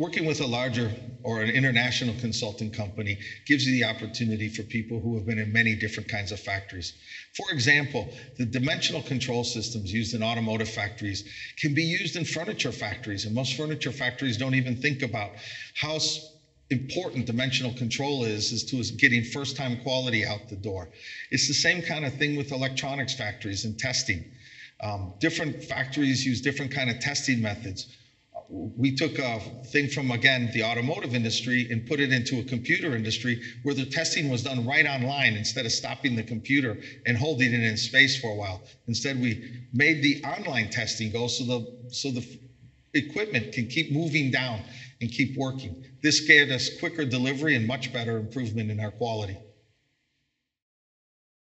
Working with a larger or an international consulting company gives you the opportunity for people who have been in many different kinds of factories. For example, the dimensional control systems used in automotive factories can be used in furniture factories, and most furniture factories don't even think about how important dimensional control is to getting first-time quality out the door. It's the same kind of thing with electronics factories and testing. Different factories use different kind of testing methods. We took a thing from, again, the automotive industry and put it into a computer industry where the testing was done right online instead of stopping the computer and holding it in space for a while. Instead, we made the online testing go so the equipment can keep moving down and keep working. This gave us quicker delivery and much better improvement in our quality.